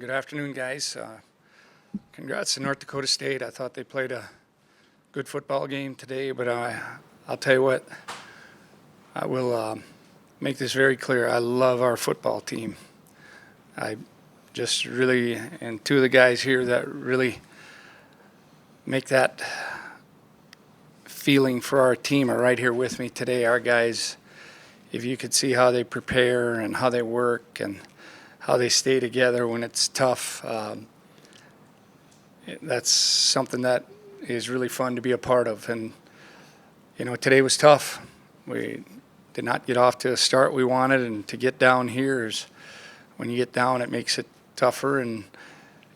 Good afternoon, guys. Congrats to North Dakota State. I thought they played a good football game today, but I'll tell you what, I will make this very clear. I love our football team. I just really, and two of the guys here that really make that feeling for our team are right here with me today. Our guys, if you could see how they prepare and how they work and how they stay together when it's tough, that's something that is really fun to be a part of. And, you know, today was tough. We did not get off to a start we wanted, and to get down here is, when you get down, it makes it tougher. And,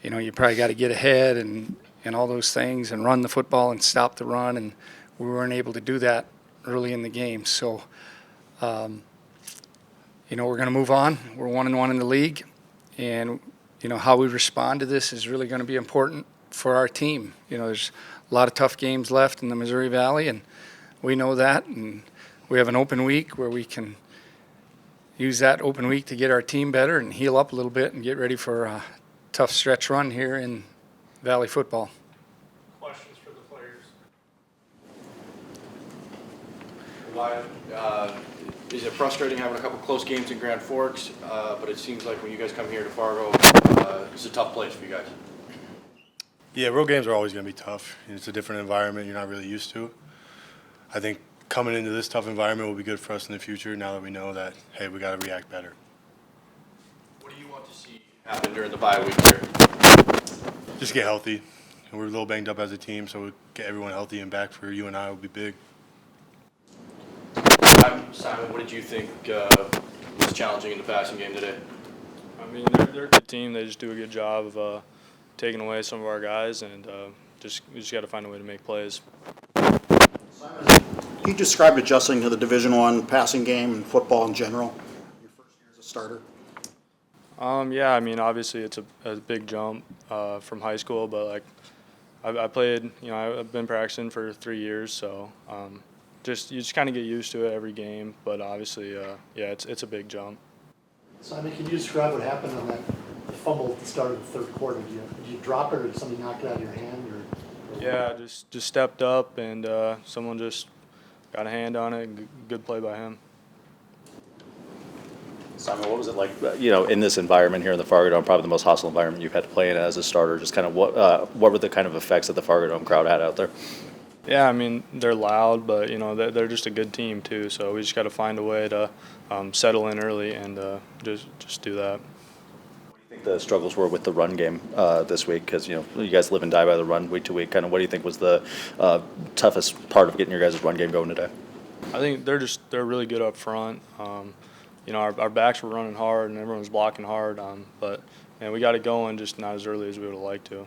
you know, you probably got to get ahead and all those things and run the football and stop the run. And we weren't able to do that early in the game. So, you know, we're going to move on. We're 1-1 in the league. And, you know, how we respond to this is really going to be important for our team. You know, there's a lot of tough games left in the Missouri Valley, and we know that. And we have an open week where we can use that open week to get our team better and heal up a little bit and get ready for a tough stretch run here in Valley football. Questions for the players? Wyatt, is it frustrating having a couple close games in Grand Forks, but it seems like when you guys come here to Fargo, it's a tough place for you guys? Yeah, road games are always going to be tough. It's a different environment you're not really used to. I think coming into this tough environment will be good for us in the future now that we know that, hey, we got to react better. What do you want to see happen during the bye week here? Just get healthy. And we're a little banged up as a team, so we get everyone healthy and back for you and I will be big. Simon, what did you think was challenging in the passing game today? I mean, they're a good team. They just do a good job of taking away some of our guys, and we just got to find a way to make plays. Simon, can you describe adjusting to the Division I passing game and football in general, your first year as a starter? Yeah, I mean, obviously it's a big jump from high school, but like I played, you know, I've been practicing for 3 years, so you just kind of get used to it every game. But obviously, yeah, it's a big jump. Simon, can you describe what happened on that fumble at the start of the third quarter? Did you drop it, or did somebody knock it out of your hand? Or Yeah, just stepped up, and someone just got a hand on it. Good play by him. Simon, what was it like, you know, in this environment here in the Fargo Dome, probably the most hostile environment you've had to play in as a starter? Just kind of what were the kind of effects that the Fargo Dome crowd had out there? Yeah, I mean, they're loud, but, you know, they're just a good team, too. So we just got to find a way to settle in early and just do that. What do you think the struggles were with the run game this week? Because, you know, you guys live and die by the run week to week. Kind of what do you think was the toughest part of getting your guys' run game going today? I think they're really good up front. You know, our backs were running hard and everyone was blocking hard, but man, we got it going, just not as early as we would have liked to.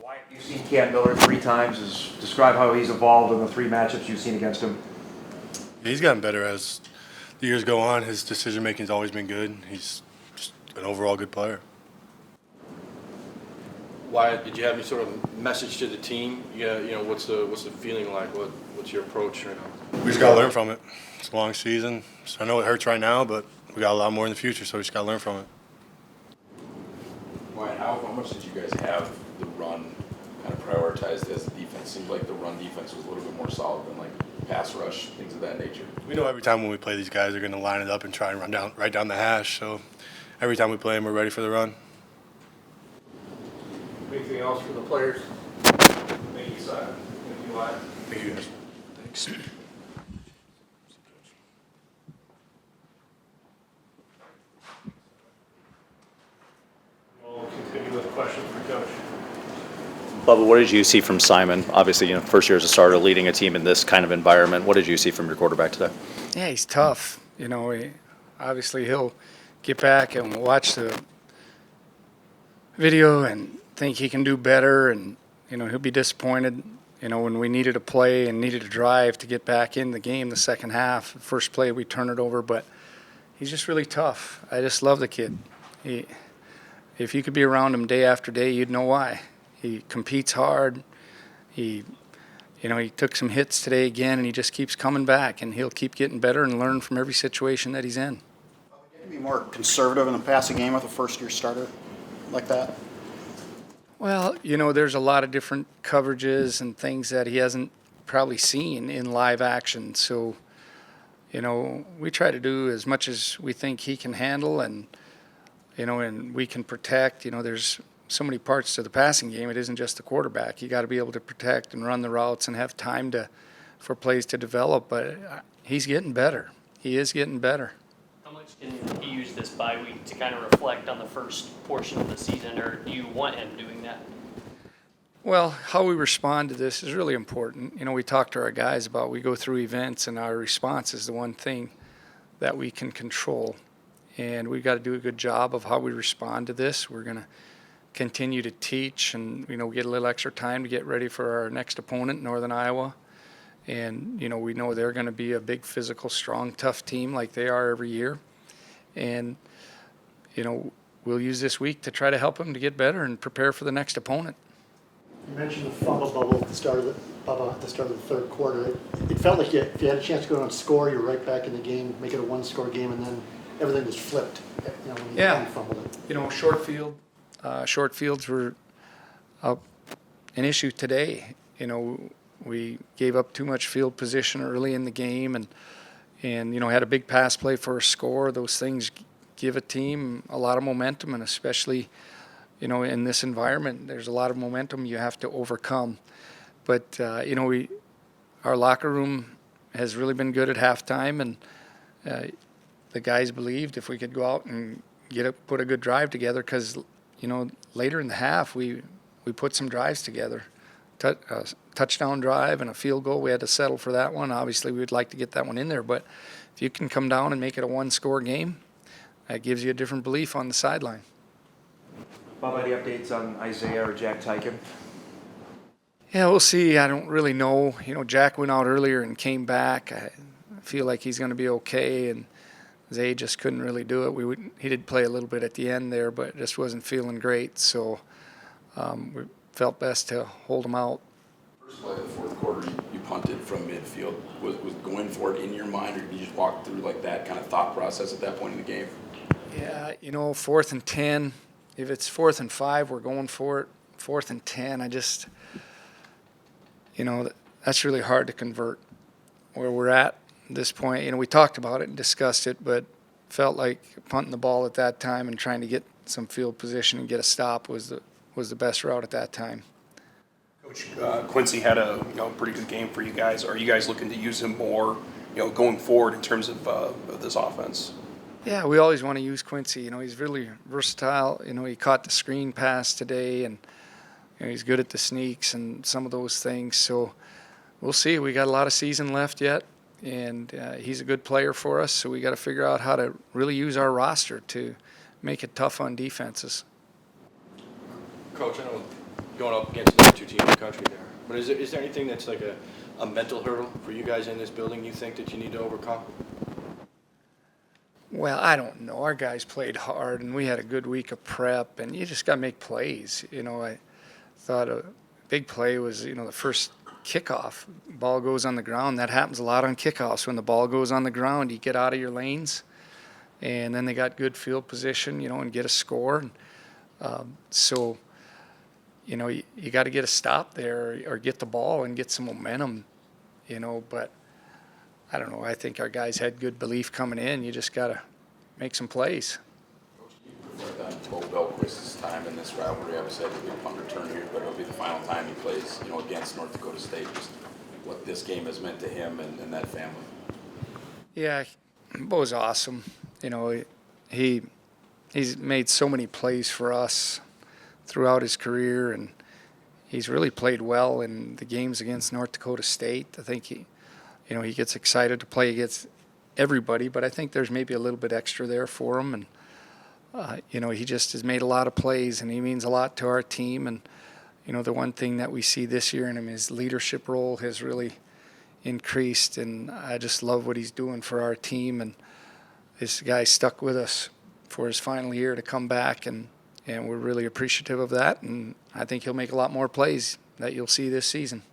Wyatt, you've seen Cam Miller 3 times. Describe how he's evolved in the 3 matchups you've seen against him. He's gotten better as the years go on. His decision-making's always been good. He's just an overall good player. Wyatt, did you have any sort of message to the team? Yeah, you know, what's the feeling like? What's your approach right now? We just got to learn from it. It's a long season. So I know it hurts right now, but we got a lot more in the future, so we just got to learn from it. Wyatt, how much did you guys have the run kind of prioritized as a defense? Seems like the run defense was a little bit more solid than like pass rush, things of that nature. We know every time when we play these guys, they're going to line it up and try and run right down the hash. So every time we play them, we're ready for the run. Anything else for the players? Thank you, Simon. Thank you, Wyatt. Thank you, guys. Thanks. We'll continue with questions for Coach. Bubba, what did you see from Simon? Obviously, you know, first year as a starter, leading a team in this kind of environment. What did you see from your quarterback today? Yeah, he's tough. You know, obviously he'll get back and watch the video and think he can do better, and, you know, he'll be disappointed. You know, when we needed a play and needed a drive to get back in the game the second half, the first play we turn it over, but he's just really tough. I just love the kid. If you could be around him day after day, you'd know why. He competes hard. He took some hits today again, and he just keeps coming back, and he'll keep getting better and learn from every situation that he's in. Are they going to be more conservative in the passing game with a first-year starter? like that? Well, there's a lot of different coverages and things that he hasn't probably seen in live action. So, we try to do as much as we think he can handle and we can protect. There's so many parts to the passing game. It isn't just the quarterback. You got to be able to protect and run the routes and have time for plays to develop. But he's getting better. He is getting better. How much can he use this bye week to kind of reflect on the first portion of the season, or do you want him doing that? Well, how we respond to this is really important. We talk to our guys about, we go through events, and our response is the one thing that we can control. And we've got to do a good job of how we respond to this. We're going to continue to teach and, get a little extra time to get ready for our next opponent, Northern Iowa. And, we know they're going to be a big, physical, strong, tough team like they are every year. And, we'll use this week to try to help them to get better and prepare for the next opponent. You mentioned the fumble bubble at the start of the third quarter. It felt like if you had a chance to go and score, you're right back in the game, make it a one-score game, and then everything was flipped. When you fumbled it. Short fields were an issue today. We gave up too much field position early in the game, and had a big pass play for a score. Those things give a team a lot of momentum, and especially in this environment, there's a lot of momentum you have to overcome. But, our locker room has really been good at halftime, and the guys believed if we could go out and put a good drive together, because, later in the half, we put some drives together. Touchdown drive and a field goal. We had to settle for that one. Obviously, we would like to get that one in there, but if you can come down and make it a one-score game, that gives you a different belief on the sideline. Bob, any updates on Isaiah or Jack Tyken? Yeah, we'll see. I don't really know. Jack went out earlier and came back. I feel like he's going to be okay, and Zay just couldn't really do it. He did play a little bit at the end there, but just wasn't feeling great, so we felt best to hold him out. First play of the fourth quarter, you punted from midfield. Was going for it in your mind, or did you just walk through like that kind of thought process at that point in the game? Yeah, 4th and 10. If it's 4th and 5, we're going for it. 4th and 10, I just, that's really hard to convert where we're at this point. We talked about it and discussed it, but felt like punting the ball at that time and trying to get some field position and get a stop was the best route at that time. Coach, Quincy had a pretty good game for you guys. Are you guys looking to use him more, going forward in terms of this offense? Yeah, we always want to use Quincy. He's really versatile. He caught the screen pass today, and he's good at the sneaks and some of those things. So we'll see. We got a lot of season left yet, and he's a good player for us. So we got to figure out how to really use our roster to make it tough on defenses. Coach, I know going up against another two teams in the country there, but is there anything that's like a mental hurdle for you guys in this building you think that you need to overcome? Well, I don't know. Our guys played hard, and we had a good week of prep, and you just got to make plays. I thought a big play was, the first kickoff. Ball goes on the ground. That happens a lot on kickoffs. When the ball goes on the ground, you get out of your lanes, and then they got good field position, and get a score. So, you got to get a stop there or get the ball and get some momentum, but I don't know. I think our guys had good belief coming in. You just got to make some plays. Coach, do you prefer that Bo Belquist's time in this rivalry? Obviously, had a big punt return here, but it'll be the final time he plays, against North Dakota State. Just what this game has meant to him and that family. Yeah, Bo's awesome. He's made so many plays for us throughout his career, and he's really played well in the games against North Dakota State. I think he gets excited to play against everybody, but I think there's maybe a little bit extra there for him. And, he just has made a lot of plays, and he means a lot to our team. And, the one thing that we see this year in him, his leadership role has really increased, and I just love what he's doing for our team. And this guy stuck with us for his final year to come back, and we're really appreciative of that. And I think he'll make a lot more plays that you'll see this season.